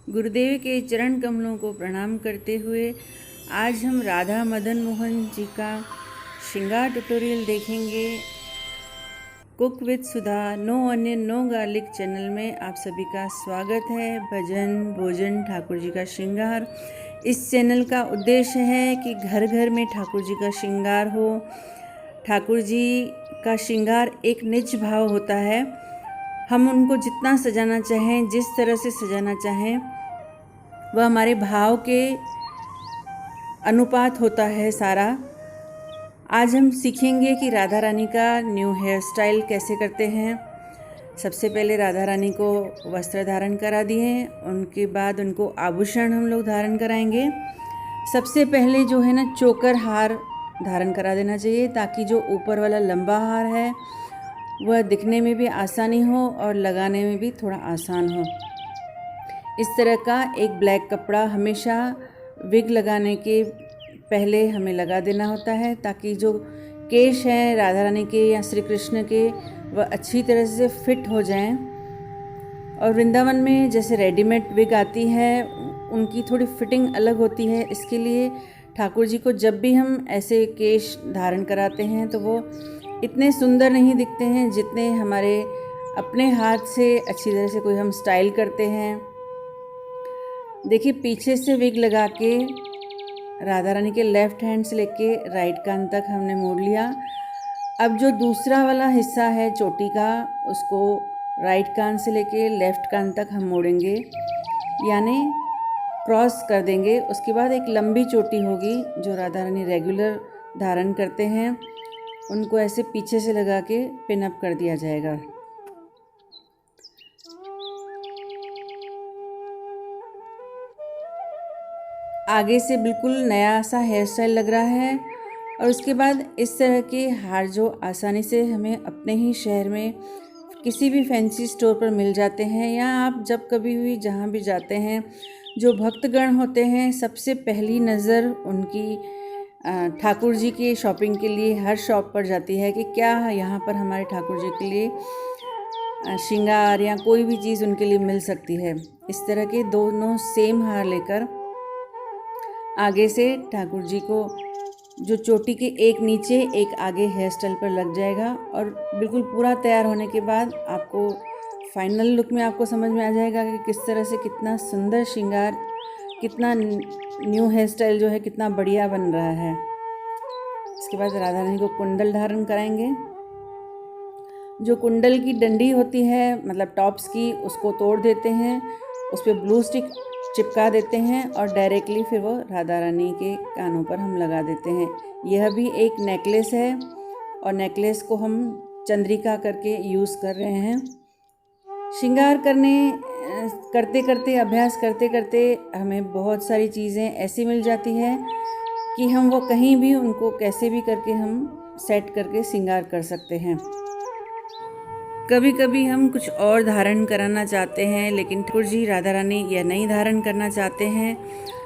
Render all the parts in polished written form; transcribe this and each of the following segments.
गुरुदेव के चरण कमलों को प्रणाम करते हुए आज हम राधा मदन मोहन जी का श्रृंगार ट्यूटोरियल देखेंगे। Cook with Sudha no onion no garlic channel में आप सभी का स्वागत है। भजन भोजन ठाकुर जी का श्रृंगार, इस चैनल का उद्देश्य है कि घर घर में ठाकुर जी का श्रृंगार हो। ठाकुर जी का श्रृंगार एक निज भाव होता है। हम उनको जितना सजाना चाहें, जिस तरह से सजाना चाहें, वह हमारे भाव के अनुपात होता है सारा। आज हम सीखेंगे कि राधा रानी का न्यू हेयर स्टाइल कैसे करते हैं। सबसे पहले राधा रानी को वस्त्र धारण करा दिए, उनके बाद उनको आभूषण हम लोग धारण कराएंगे। सबसे पहले जो है ना, चोकर हार धारण करा देना चाहिए, ताकि जो ऊपर वाला लंबा हार है वह दिखने में भी आसानी हो और लगाने में भी थोड़ा आसान हो। इस तरह का एक ब्लैक कपड़ा हमेशा विग लगाने के पहले हमें लगा देना होता है, ताकि जो केश हैं राधा रानी के या श्री कृष्ण के वह अच्छी तरह से फिट हो जाएं। और वृंदावन में जैसे रेडीमेड विग आती है, उनकी थोड़ी फिटिंग अलग होती है। इसके लिए ठाकुर जी को जब भी हम ऐसे केश धारण कराते हैं तो वो इतने सुंदर नहीं दिखते हैं जितने हमारे अपने हाथ से अच्छी तरह से कोई हम स्टाइल करते हैं। देखिए, पीछे से विग लगा के राधा रानी के लेफ़्ट हैंड से लेके राइट कान तक हमने मोड़ लिया। अब जो दूसरा वाला हिस्सा है चोटी का, उसको राइट कान से लेके लेफ़्ट कान तक हम मोड़ेंगे, यानी क्रॉस कर देंगे। उसके बाद एक लंबी चोटी होगी जो राधा रानी रेगुलर धारण करते हैं, उनको ऐसे पीछे से लगा के पिन अप कर दिया जाएगा। आगे से बिल्कुल नया सा हेयर स्टाइल लग रहा है। और उसके बाद इस तरह के हार जो आसानी से हमें अपने ही शहर में किसी भी फैंसी स्टोर पर मिल जाते हैं, या आप जब कभी भी जहाँ भी जाते हैं, जो भक्तगण होते हैं सबसे पहली नज़र उनकी ठाकुर जी के शॉपिंग के लिए हर शॉप पर जाती है कि क्या यहाँ पर हमारे ठाकुर जी के लिए श्रृंगार या कोई भी चीज़ उनके लिए मिल सकती है। इस तरह के दोनों सेम हार लेकर आगे से ठाकुर जी को जो चोटी के एक नीचे एक आगे हेयर स्टाइल पर लग जाएगा। और बिल्कुल पूरा तैयार होने के बाद आपको फाइनल लुक में आपको समझ में आ जाएगा कि किस तरह से कितना सुंदर श्रृंगार, कितना न्यू हेयर स्टाइल जो है कितना बढ़िया बन रहा है। इसके बाद राधा रानी को कुंडल धारण कराएंगे। जो कुंडल की डंडी होती है, मतलब टॉप्स की, उसको तोड़ देते हैं, उस पर ब्लू स्टिक चिपका देते हैं और डायरेक्टली फिर वो राधा रानी के कानों पर हम लगा देते हैं। यह भी एक नेकलेस है और नेकलेस को हम चंद्रिका करके यूज़ कर रहे हैं। श्रृंगार करते करते, अभ्यास करते करते हमें बहुत सारी चीज़ें ऐसी मिल जाती हैं कि हम वो कहीं भी उनको कैसे भी करके हम सेट करके श्रृंगार कर सकते हैं। कभी कभी हम कुछ और धारण कराना चाहते हैं, लेकिन ठाकुर जी राधा रानी यह नहीं धारण करना चाहते हैं।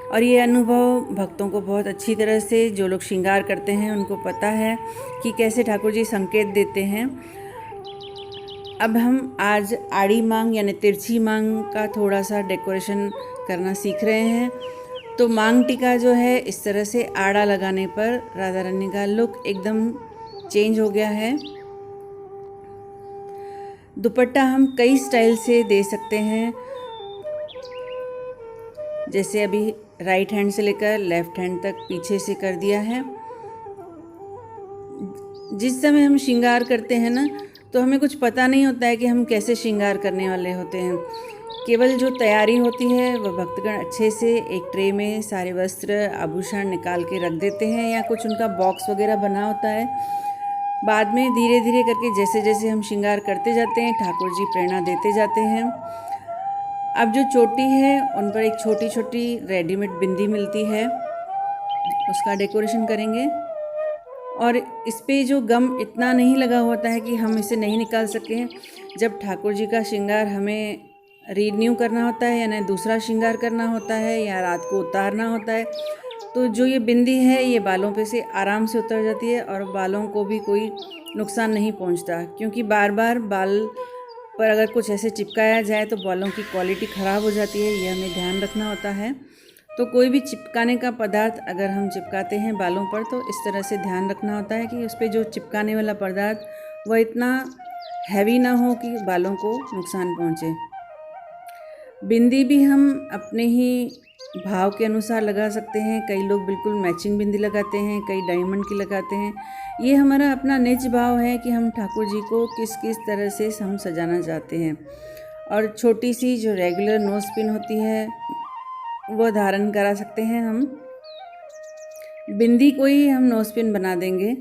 और ये अनुभव भक्तों को बहुत अच्छी तरह से, जो लोग श्रृंगार करते हैं उनको पता है कि कैसे ठाकुर जी संकेत देते हैं। अब हम आज आड़ी मांग यानी तिरछी मांग का थोड़ा सा डेकोरेशन करना सीख रहे हैं। तो मांग टीका जो है, इस तरह से आड़ा लगाने पर राधा रानी का लुक एकदम चेंज हो गया है। दुपट्टा हम कई स्टाइल से दे सकते हैं, जैसे अभी राइट हैंड से लेकर लेफ्ट हैंड तक पीछे से कर दिया है। जिस समय हम श्रृंगार करते हैं ना, तो हमें कुछ पता नहीं होता है कि हम कैसे श्रृंगार करने वाले होते हैं। केवल जो तैयारी होती है वह भक्तगण अच्छे से एक ट्रे में सारे वस्त्र आभूषण निकाल के रख देते हैं, या कुछ उनका बॉक्स वगैरह बना होता है। बाद में धीरे धीरे करके जैसे जैसे हम श्रृंगार करते जाते हैं, ठाकुर जी प्रेरणा देते जाते हैं। अब जो चोटी है उन पर एक छोटी छोटी रेडीमेड बिंदी मिलती है, उसका डेकोरेशन करेंगे। और इस पे जो गम इतना नहीं लगा होता है कि हम इसे नहीं निकाल सकें। जब ठाकुर जी का श्रृंगार हमें रिन्यू करना होता है, यानी दूसरा श्रृंगार करना होता है, या रात को उतारना होता है, तो जो ये बिंदी है ये बालों पे से आराम से उतर जाती है और बालों को भी कोई नुकसान नहीं पहुंचता, क्योंकि बार बार बाल पर अगर कुछ ऐसे चिपकाया जाए तो बालों की क्वालिटी ख़राब हो जाती है, ये हमें ध्यान रखना होता है। तो कोई भी चिपकाने का पदार्थ अगर हम चिपकाते हैं बालों पर तो इस तरह से ध्यान रखना होता है कि उस पर जो चिपकाने वाला पदार्थ वह इतना हैवी ना हो कि बालों को नुकसान पहुँचे। बिंदी भी हम अपने ही भाव के अनुसार लगा सकते हैं। कई लोग बिल्कुल मैचिंग बिंदी लगाते हैं, कई डायमंड की लगाते हैं। ये हमारा अपना निज भाव है कि हम ठाकुर जी को किस किस तरह से हम सजाना चाहते हैं। और छोटी सी जो रेगुलर नोज पिन होती है वो धारण करा सकते हैं हम। बिंदी को ही हम नोज पिन बना देंगे।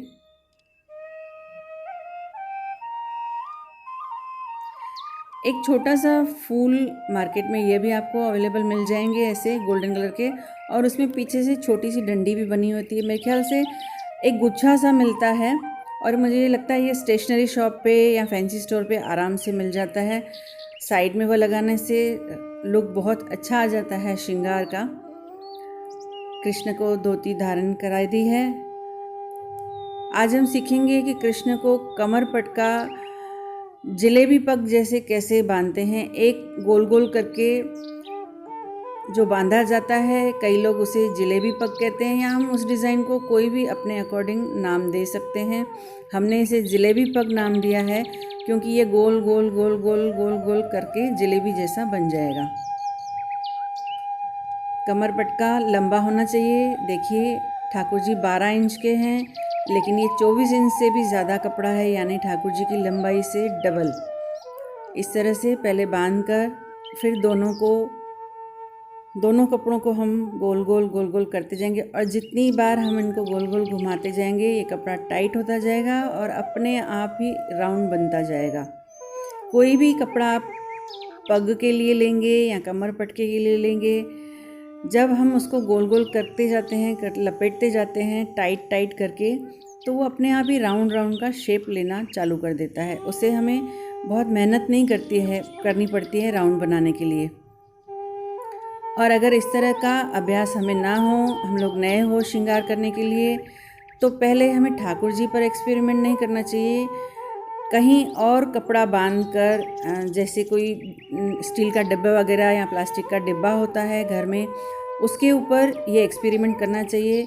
एक छोटा सा फूल मार्केट में ये भी आपको अवेलेबल मिल जाएंगे ऐसे गोल्डन कलर के, और उसमें पीछे से छोटी सी डंडी भी बनी होती है। मेरे ख्याल से एक गुच्छा सा मिलता है और मुझे ये लगता है ये स्टेशनरी शॉप पे या फैंसी स्टोर पे आराम से मिल जाता है। साइड में वो लगाने से लुक बहुत अच्छा आ जाता है श्रृंगार का। कृष्ण को धोती धारण करा दी है। आज हम सीखेंगे कि कृष्ण को कमर पटका जलेबी पग जैसे कैसे बांधते हैं। एक गोल गोल करके जो बांधा जाता है, कई लोग उसे जलेबी पग कहते हैं, या हम उस डिज़ाइन को कोई भी अपने अकॉर्डिंग नाम दे सकते हैं। हमने इसे जलेबी पग नाम दिया है क्योंकि ये गोल गोल गोल गोल गोल गोल करके जलेबी जैसा बन जाएगा। कमर पटका लंबा होना चाहिए। देखिए ठाकुर जी 12 इंच के हैं, लेकिन ये 24 इंच से भी ज़्यादा कपड़ा है, यानी ठाकुर जी की लंबाई से डबल। इस तरह से पहले बांधकर फिर दोनों कपड़ों को हम गोल गोल गोल गोल करते जाएंगे, और जितनी बार हम इनको गोल गोल घुमाते जाएंगे ये कपड़ा टाइट होता जाएगा और अपने आप ही राउंड बनता जाएगा। कोई भी कपड़ा आप पग के लिए लेंगे या कमर पटके के लिए लेंगे, जब हम उसको गोल गोल करते जाते हैं, लपेटते जाते हैं टाइट टाइट करके, तो वो अपने आप ही राउंड राउंड का शेप लेना चालू कर देता है। उससे हमें बहुत मेहनत नहीं करनी पड़ती है राउंड बनाने के लिए। और अगर इस तरह का अभ्यास हमें ना हो, हम लोग नए हो श्रृंगार करने के लिए, तो पहले हमें ठाकुर जी पर एक्सपेरिमेंट नहीं करना चाहिए। कहीं और कपड़ा बांधकर, जैसे कोई स्टील का डिब्बा वगैरह या प्लास्टिक का डिब्बा होता है घर में, उसके ऊपर ये एक्सपेरिमेंट करना चाहिए,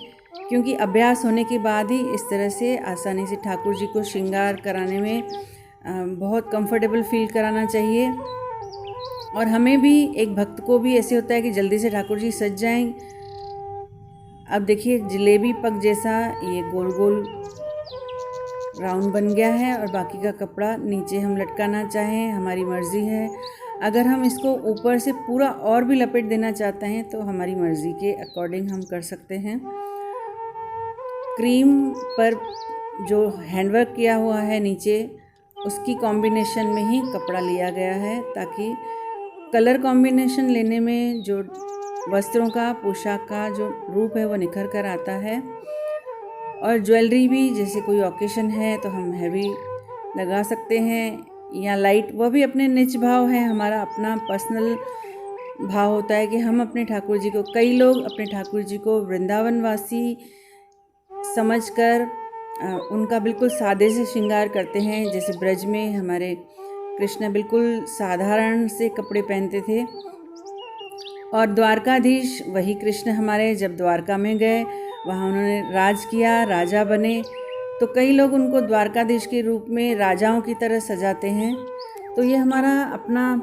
क्योंकि अभ्यास होने के बाद ही इस तरह से आसानी से ठाकुर जी को श्रृंगार कराने में बहुत कंफर्टेबल फील कराना चाहिए। और हमें भी, एक भक्त को भी ऐसे होता है कि जल्दी से ठाकुर जी सज जाएं। अब देखिए जलेबी पग जैसा ये गोल गोल राउंड बन गया है, और बाकी का कपड़ा नीचे हम लटकाना चाहें हमारी मर्ज़ी है। अगर हम इसको ऊपर से पूरा और भी लपेट देना चाहते हैं तो हमारी मर्ज़ी के अकॉर्डिंग हम कर सकते हैं। क्रीम पर जो हैंडवर्क किया हुआ है नीचे, उसकी कॉम्बिनेशन में ही कपड़ा लिया गया है, ताकि कलर कॉम्बिनेशन लेने में जो वस्त्रों का, पोशाक का जो रूप है वो निखर कर आता है। और ज्वेलरी भी, जैसे कोई ओकेशन है तो हम हैवी लगा सकते हैं या लाइट, वह भी अपने निज भाव है। हमारा अपना पर्सनल भाव होता है कि हम अपने ठाकुर जी को, कई लोग अपने ठाकुर जी को वृंदावनवासी समझकर उनका बिल्कुल सादे से श्रृंगार करते हैं। जैसे ब्रज में हमारे कृष्ण बिल्कुल साधारण से कपड़े पहनते थे, और द्वारकाधीश वही कृष्ण हमारे जब द्वारका में गए, वहाँ उन्होंने राज किया, राजा बने, तो कई लोग उनको द्वारकाधीश के रूप में राजाओं की तरह सजाते हैं। तो ये हमारा अपना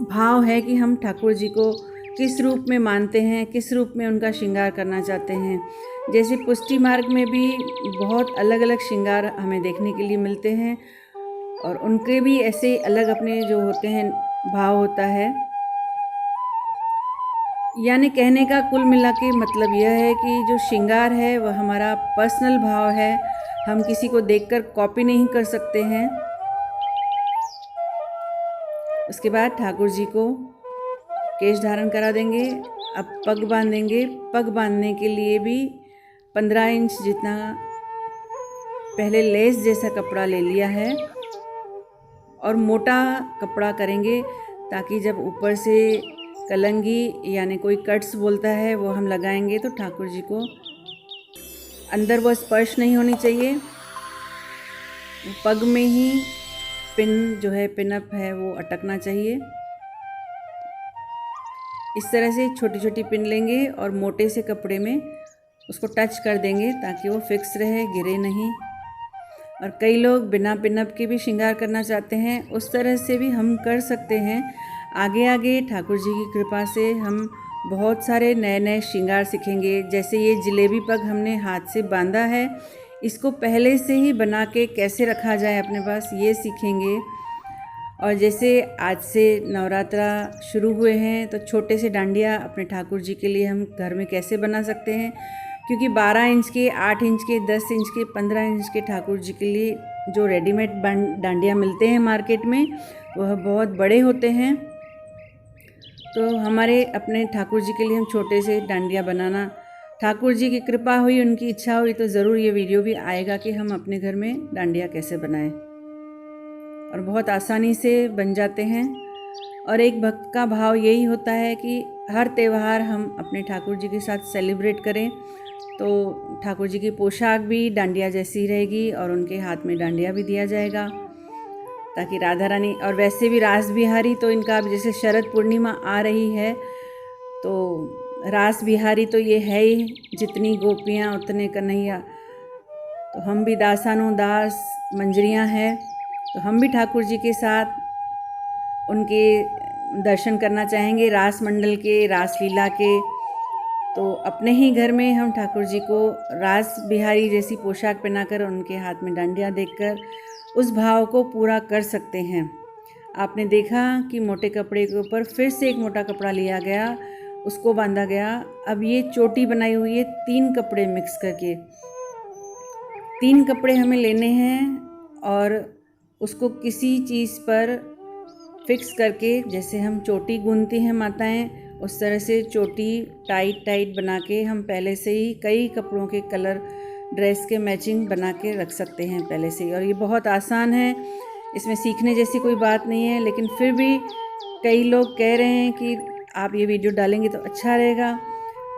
भाव है कि हम ठाकुर जी को किस रूप में मानते हैं, किस रूप में उनका श्रृंगार करना चाहते हैं। जैसे पुष्टि मार्ग में भी बहुत अलग अलग श्रृंगार हमें देखने के लिए मिलते हैं, और उनके भी ऐसे अलग अपने जो होते हैं भाव होता है। यानी कहने का कुल मिला के मतलब यह है कि जो श्रृंगार है वह हमारा पर्सनल भाव है, हम किसी को देखकर कॉपी नहीं कर सकते हैं। उसके बाद ठाकुर जी को केश धारण करा देंगे। अब पग बांधेंगे। पग बांधने के लिए भी 15 इंच जितना पहले लेस जैसा कपड़ा ले लिया है, और मोटा कपड़ा करेंगे ताकि जब ऊपर से कलंगी यानी कोई कट्स बोलता है वो हम लगाएंगे तो ठाकुर जी को अंदर वो स्पर्श नहीं होनी चाहिए। पग में ही पिन जो है, पिन अप है, वो अटकना चाहिए। इस तरह से छोटी छोटी पिन लेंगे और मोटे से कपड़े में उसको टच कर देंगे ताकि वो फिक्स रहे, गिरे नहीं। और कई लोग बिना पिन अप के भी श्रृंगार करना चाहते हैं, उस तरह से भी हम कर सकते हैं। आगे आगे ठाकुर जी की कृपा से हम बहुत सारे नए नए श्रृंगार सीखेंगे। जैसे ये जलेबी पग हमने हाथ से बांधा है, इसको पहले से ही बना के कैसे रखा जाए अपने पास, ये सीखेंगे। और जैसे आज से नवरात्रा शुरू हुए हैं तो छोटे से डांडिया अपने ठाकुर जी के लिए हम घर में कैसे बना सकते हैं, क्योंकि 12 इंच के, 8 इंच के, 10 इंच के, 15 इंच के ठाकुर जी के लिए जो रेडीमेड डांडिया मिलते हैं मार्केट में, वह बहुत बड़े होते हैं। तो हमारे अपने ठाकुर जी के लिए हम छोटे से डांडिया बनाना, ठाकुर जी की कृपा हुई, उनकी इच्छा हुई तो ज़रूर ये वीडियो भी आएगा कि हम अपने घर में डांडिया कैसे बनाएं, और बहुत आसानी से बन जाते हैं। और एक भक्त का भाव यही होता है कि हर त्यौहार हम अपने ठाकुर जी के साथ सेलिब्रेट करें, तो ठाकुर जी की पोशाक भी डांडिया जैसी रहेगी और उनके हाथ में डांडिया भी दिया जाएगा, ताकि राधा रानी, और वैसे भी रास बिहारी तो इनका, अब जैसे शरद पूर्णिमा आ रही है तो रास बिहारी तो ये है ही, जितनी गोपियाँ उतने कन्हैया। तो हम भी दासानो दास मंजरियाँ हैं, तो हम भी ठाकुर जी के साथ उनके दर्शन करना चाहेंगे, रास मंडल के, रास लीला के। तो अपने ही घर में हम ठाकुर जी को रास बिहारी जैसी पोशाक पहनाकर, उनके हाथ में डांडिया देकर उस भाव को पूरा कर सकते हैं। आपने देखा कि मोटे कपड़े के ऊपर फिर से एक मोटा कपड़ा लिया गया, उसको बांधा गया। अब ये चोटी बनाई हुई है 3 कपड़े मिक्स करके। 3 कपड़े हमें लेने हैं और उसको किसी चीज़ पर फिक्स करके, जैसे हम चोटी गूंथती हैं माताएं, उस तरह से चोटी टाइट टाइट बना के हम पहले से ही कई कपड़ों के कलर ड्रेस के मैचिंग बना के रख सकते हैं पहले से ही। और ये बहुत आसान है, इसमें सीखने जैसी कोई बात नहीं है, लेकिन फिर भी कई लोग कह रहे हैं कि आप ये वीडियो डालेंगे तो अच्छा रहेगा।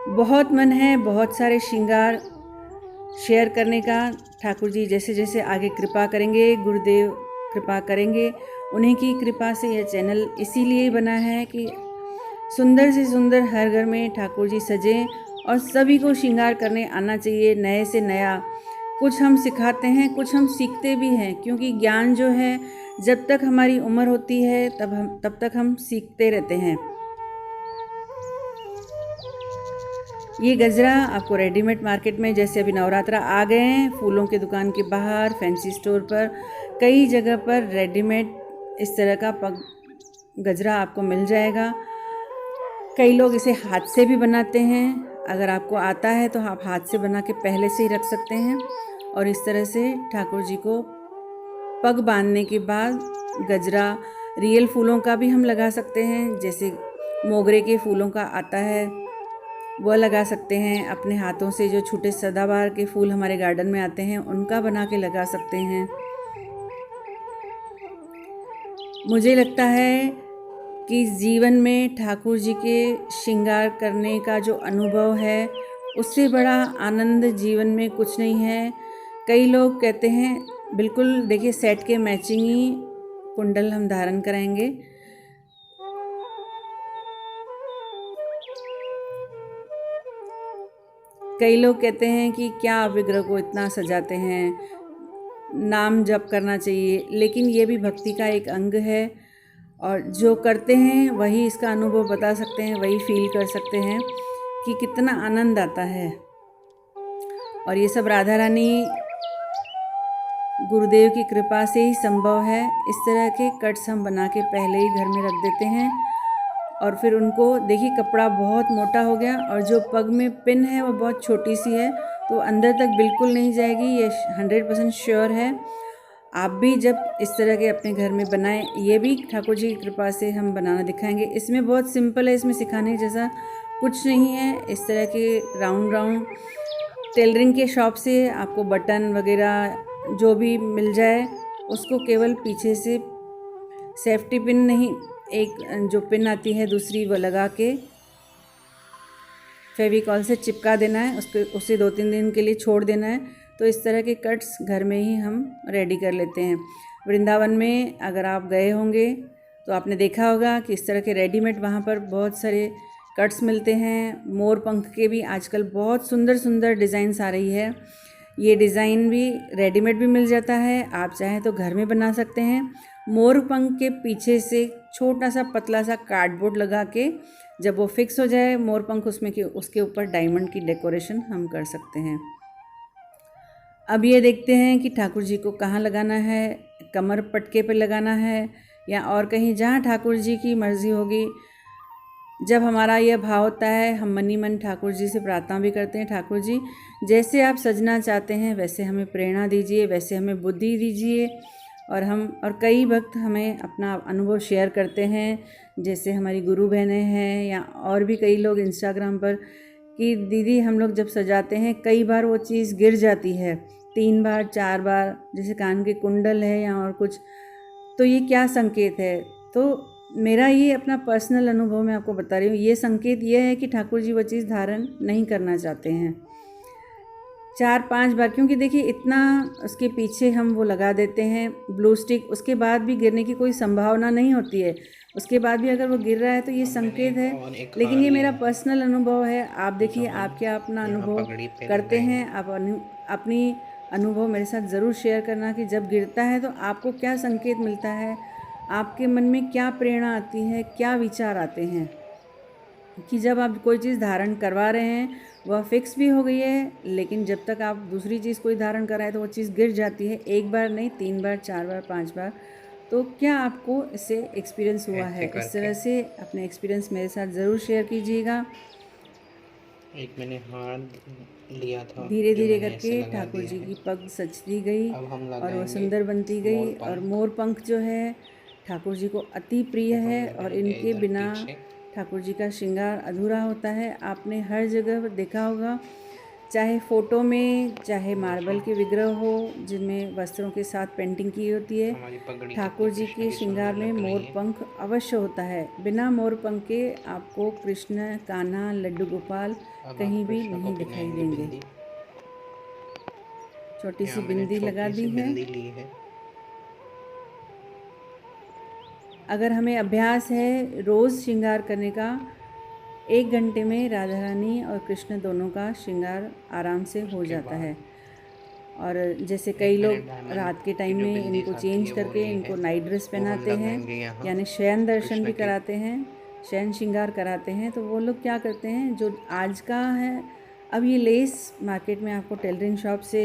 बहुत मन है बहुत सारे श्रृंगार शेयर करने का। ठाकुर जी जैसे जैसे आगे कृपा करेंगे, गुरुदेव कृपा करेंगे, उन्हीं की कृपा से यह चैनल इसीलिए बना है कि सुंदर से सुंदर हर घर में ठाकुर जी सजें और सभी को श्रृंगार करने आना चाहिए, नए से नया। कुछ हम सिखाते हैं, कुछ हम सीखते भी हैं, क्योंकि ज्ञान जो है, जब तक हमारी उम्र होती है तब तक हम सीखते रहते हैं। ये गजरा आपको रेडीमेड मार्केट में, जैसे अभी नवरात्रा आ गए हैं, फूलों के दुकान के बाहर, फैंसी स्टोर पर, कई जगह पर रेडीमेड इस तरह का पग गजरा आपको मिल जाएगा। कई लोग इसे हाथ से भी बनाते हैं, अगर आपको आता है तो आप हाथ से बना के पहले से ही रख सकते हैं। और इस तरह से ठाकुर जी को पग बांधने के बाद गजरा रियल फूलों का भी हम लगा सकते हैं, जैसे मोगरे के फूलों का आता है वह लगा सकते हैं। अपने हाथों से जो छोटे सदाबहार के फूल हमारे गार्डन में आते हैं उनका बना के लगा सकते हैं। मुझे लगता है कि जीवन में ठाकुर जी के श्रृंगार करने का जो अनुभव है, उससे बड़ा आनंद जीवन में कुछ नहीं है। कई लोग कहते हैं, बिल्कुल देखिए सेट के मैचिंग ही कुंडल हम धारण कराएंगे। कई लोग कहते हैं कि क्या आप विग्रह को इतना सजाते हैं, नाम जप करना चाहिए, लेकिन ये भी भक्ति का एक अंग है, और जो करते हैं वही इसका अनुभव बता सकते हैं, वही फील कर सकते हैं कि कितना आनंद आता है। और ये सब राधा रानी गुरुदेव की कृपा से ही संभव है। इस तरह के कट्स हम बना के पहले ही घर में रख देते हैं, और फिर उनको देखिए कपड़ा बहुत मोटा हो गया, और जो पग में पिन है वो बहुत छोटी सी है, तो अंदर तक बिल्कुल नहीं जाएगी, ये 100% श्योर है। आप भी जब इस तरह के अपने घर में बनाएं, ये भी ठाकुर जी की कृपा से हम बनाना दिखाएंगे। इसमें बहुत सिंपल है, इसमें सिखाने जैसा कुछ नहीं है। इस तरह के राउंड टेलरिंग के शॉप से आपको बटन वगैरह जो भी मिल जाए, उसको केवल पीछे से सेफ्टी पिन नहीं, एक जो पिन आती है दूसरी, वो लगा के फेविकॉल से चिपका देना है, उसे 2-3 दिन के लिए छोड़ देना है। तो इस तरह के कट्स घर में ही हम रेडी कर लेते हैं। वृंदावन में अगर आप गए होंगे तो आपने देखा होगा कि इस तरह के रेडीमेड वहाँ पर बहुत सारे कट्स मिलते हैं। मोर पंख के भी आजकल बहुत सुंदर सुंदर डिज़ाइंस आ रही है। ये डिज़ाइन भी रेडीमेड भी मिल जाता है, आप चाहें तो घर में बना सकते हैं। मोर पंख के पीछे से छोटा सा पतला सा कार्डबोर्ड लगा के जब वो फिक्स हो जाए मोर पंख उसमें कि उसके ऊपर डायमंड की डेकोरेशन हम कर सकते हैं। अब ये देखते हैं कि ठाकुर जी को कहाँ लगाना है, कमर पटके पे लगाना है या और कहीं, जहाँ ठाकुर जी की मर्ज़ी होगी। जब हमारा यह भाव होता है हम मन ही मन ठाकुर जी से प्रार्थना भी करते हैं, ठाकुर जी जैसे आप सजना चाहते हैं वैसे हमें प्रेरणा दीजिए, वैसे हमें बुद्धि दीजिए। और कई भक्त हमें अपना अनुभव शेयर करते हैं, जैसे हमारी गुरु बहनें हैं या और भी कई लोग इंस्टाग्राम पर, कि दीदी हम लोग जब सजाते हैं कई बार वो चीज़ गिर जाती है, 3 बार 4 बार, जैसे कान के कुंडल है या और कुछ, तो ये क्या संकेत है। तो मेरा ये अपना पर्सनल अनुभव मैं आपको बता रही हूँ, ये संकेत ये है कि ठाकुर जी वो चीज़ धारण नहीं करना चाहते हैं 4-5 बार, क्योंकि देखिए इतना उसके पीछे हम वो लगा देते हैं ब्लू स्टिक, उसके बाद भी गिरने की कोई संभावना नहीं होती है, उसके बाद भी अगर वो गिर रहा है तो ये संकेत है। लेकिन ये मेरा पर्सनल अनुभव है, आप देखिए आप क्या अपना अनुभव करते हैं, आप अपनी अनुभव मेरे साथ ज़रूर शेयर करना कि जब गिरता है तो आपको क्या संकेत मिलता है, आपके मन में क्या प्रेरणा आती है, क्या विचार आते हैं। कि जब आप कोई चीज़ धारण करवा रहे हैं वह फिक्स भी हो गई है, लेकिन जब तक आप दूसरी चीज़ कोई धारण कराएं तो वो चीज़ गिर जाती है, 1 बार नहीं 3 बार 4 बार 5 बार। तो क्या आपको इससे एक्सपीरियंस हुआ है? इस तरह से अपने एक्सपीरियंस मेरे साथ ज़रूर शेयर कीजिएगा। एक मैंने हाथ लिया था, धीरे धीरे करके ठाकुर जी की पग सजती गई और वह सुंदर बनती गई। और मोर पंख जो है ठाकुर जी को अति प्रिय है और इनके बिना ठाकुर जी का श्रृंगार अधूरा होता है। आपने हर जगह देखा होगा, चाहे फ़ोटो में, चाहे मार्बल के विग्रह हो जिनमें वस्त्रों के साथ पेंटिंग की होती है, ठाकुर जी के श्रृंगार में मोर पंख अवश्य होता है। बिना मोर पंख के आपको कृष्ण, कान्हा, लड्डू गोपाल कहीं भी नहीं दिखाई देंगे। छोटी सी बिंदी लगा दी है। अगर हमें अभ्यास है रोज़ श्रृंगार करने का, 1 घंटे में राधा रानी और कृष्ण दोनों का श्रृंगार आराम से हो जाता है। और जैसे कई लोग रात के टाइम में इनको चेंज करके इनको नाइट ड्रेस पहनाते हैं, यानी शयन दर्शन भी कराते हैं, शयन श्रृंगार कराते हैं। तो वो लोग क्या करते हैं, जो आज का है, अब ये लेस मार्केट में आपको टेलरिंग शॉप से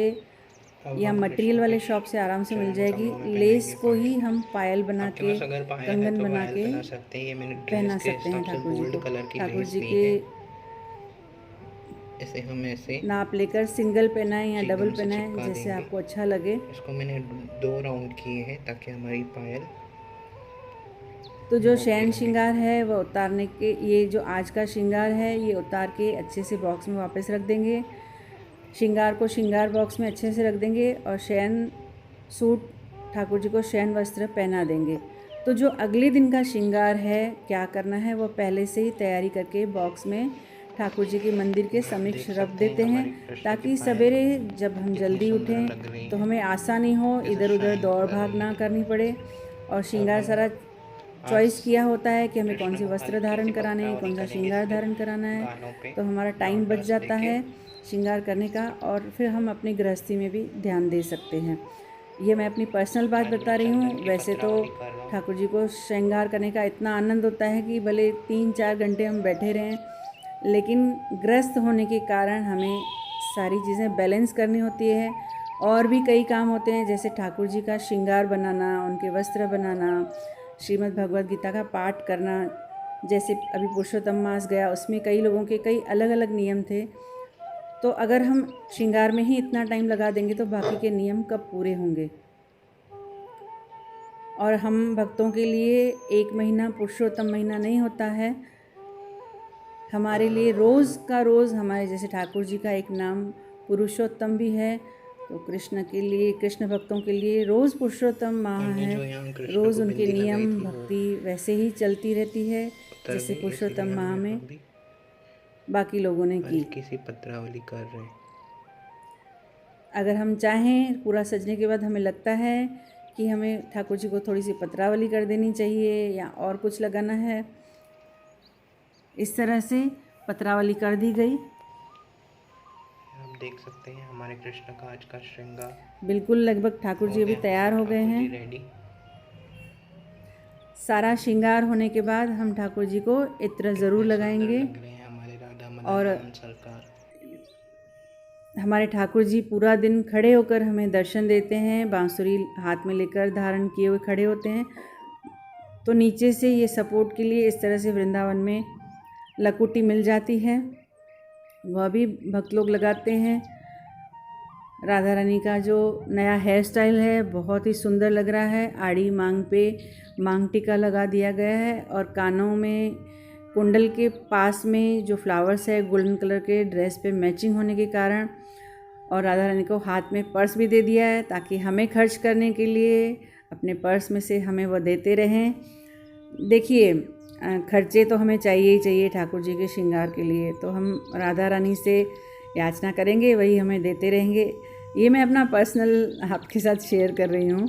या मटेरियल वाले शॉप से आराम से मिल जाएगी। लेस को ही हम पायल बना के, कंगन बना के पहना सकते हैं ठाकुर जी को। ठाकुर जी के ऐसे हम ऐसे नाप लेकर सिंगल पहनाएं या डबल पहनाएं, जैसे आपको अच्छा लगे। इसको मैंने 2 राउंड किए हैं ताकि हमारी पायल। तो जो शयन श्रृंगार है वह उतारने के, ये जो आज का श्रृंगार है ये उतार के अच्छे से बॉक्स में वापस रख देंगे। श्रृंगार को श्रृंगार बॉक्स में अच्छे से रख देंगे और शयन सूट, ठाकुर जी को शयन वस्त्र पहना देंगे। तो जो अगले दिन का श्रृंगार है क्या करना है, वो पहले से ही तैयारी करके बॉक्स में ठाकुर जी के मंदिर के समीक्ष रख देते हैं, ताकि सवेरे जब हम जल्दी उठें तो हमें आसानी हो, इधर उधर दौड़ भाग ना करनी पड़े। और श्रृंगार सारा चॉइस किया होता है कि हमें कौन से वस्त्र धारण कराने हैं, कौन सा श्रृंगार धारण कराना है, तो हमारा टाइम बच जाता है श्रृंगार करने का, और फिर हम अपनी गृहस्थी में भी ध्यान दे सकते हैं। ये मैं अपनी पर्सनल बात बता रही हूँ। वैसे तो ठाकुर जी को श्रृंगार करने का इतना आनंद होता है कि भले 3-4 घंटे हम बैठे रहें, लेकिन गृहस्थ होने के कारण हमें सारी चीज़ें बैलेंस करनी होती है। और भी कई काम होते हैं, जैसे ठाकुर जी का श्रृंगार बनाना, उनके वस्त्र बनाना, श्रीमद् भगवद गीता का पाठ करना। जैसे अभी पुरुषोत्तम मास गया, उसमें कई लोगों के कई अलग अलग नियम थे। तो अगर हम श्रृंगार में ही इतना टाइम लगा देंगे तो बाकी के नियम कब पूरे होंगे। और हम भक्तों के लिए 1 महीना पुरुषोत्तम महीना नहीं होता है, हमारे लिए रोज़ का रोज़, हमारे जैसे ठाकुर जी का एक नाम पुरुषोत्तम भी है, तो कृष्ण के लिए, कृष्ण भक्तों के लिए रोज़ पुरुषोत्तम माह है, रोज़ उनके नियम भक्ति वैसे ही चलती रहती है जैसे पुरुषोत्तम माह में बाकी लोगों ने की। किसी पत्रावली कर रहे। अगर हम चाहें, पूरा सजने के बाद हमें लगता है कि हमें ठाकुर जी को थोड़ी सी पत्रावली कर देनी चाहिए या और कुछ लगाना है। इस तरह से पत्रावली कर दी गई। हम देख सकते हैं हमारे कृष्ण का आज का श्रृंगार बिल्कुल लगभग ठाकुर जी अभी गया। तैयार हो गए ठाकुर हैं। जी रेडी। सारा श्रृंगार होने के बाद हम ठाकुर जी को इत्र ज़रूर कितने सुंदर लगाएंगे। लग रहे हैं हमारे राधा मदन और मोहन सरकार। हमारे ठाकुर जी पूरा दिन खड़े होकर हमें दर्शन देते हैं, बांसुरी हाथ में लेकर धारण किए हुए खड़े होते हैं। तो नीचे से ये सपोर्ट के लिए इस तरह से वृंदावन में लकुटी मिल जाती है, वह भी भक्त लोग लगाते हैं। राधा रानी का जो नया हेयर स्टाइल है बहुत ही सुंदर लग रहा है। आड़ी मांग पे मांग टीका लगा दिया गया है और कानों में कुंडल के पास में जो फ्लावर्स है गोल्डन कलर के ड्रेस पे मैचिंग होने के कारण, और राधा रानी को हाथ में पर्स भी दे दिया है ताकि हमें खर्च करने के लिए अपने पर्स में से हमें वह देते रहें। देखिए खर्चे तो हमें चाहिए ही चाहिए ठाकुर जी के श्रृंगार के लिए, तो हम राधा रानी से याचना करेंगे, वही हमें देते रहेंगे। ये मैं अपना पर्सनल आपके साथ शेयर कर रही हूँ।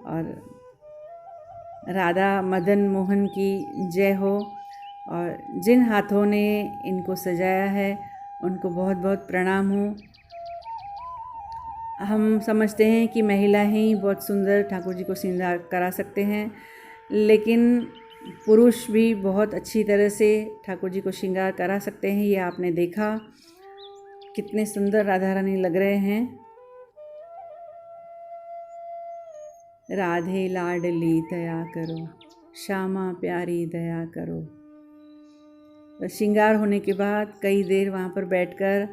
और राधा मदन मोहन की जय हो। और जिन हाथों ने इनको सजाया है उनको बहुत बहुत प्रणाम हो। हम समझते हैं कि महिला ही बहुत सुंदर ठाकुर जी को श्रृंगार करा सकते हैं, लेकिन पुरुष भी बहुत अच्छी तरह से ठाकुर जी को श्रृंगार करा सकते हैं। ये आपने देखा कितने सुंदर राधा रानी लग रहे हैं। राधे लाडली दया करो, श्यामा प्यारी दया करो। श्रृंगार होने के बाद कई देर वहाँ पर बैठकर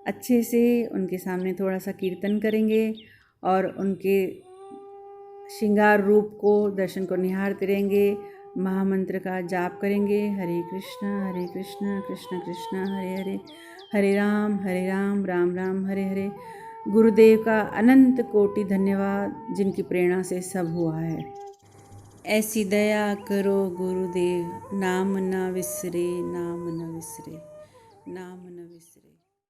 अच्छे से उनके सामने थोड़ा सा कीर्तन करेंगे और उनके श्रृंगार रूप को दर्शन को निहारते रहेंगे। महामंत्र का जाप करेंगे, हरे कृष्ण कृष्ण कृष्ण हरे हरे, हरे राम राम राम हरे हरे। गुरुदेव का अनंत कोटि धन्यवाद जिनकी प्रेरणा से सब हुआ है। ऐसी दया करो गुरुदेव, नाम न विसरे, नाम न विसरे, नाम न विसरे।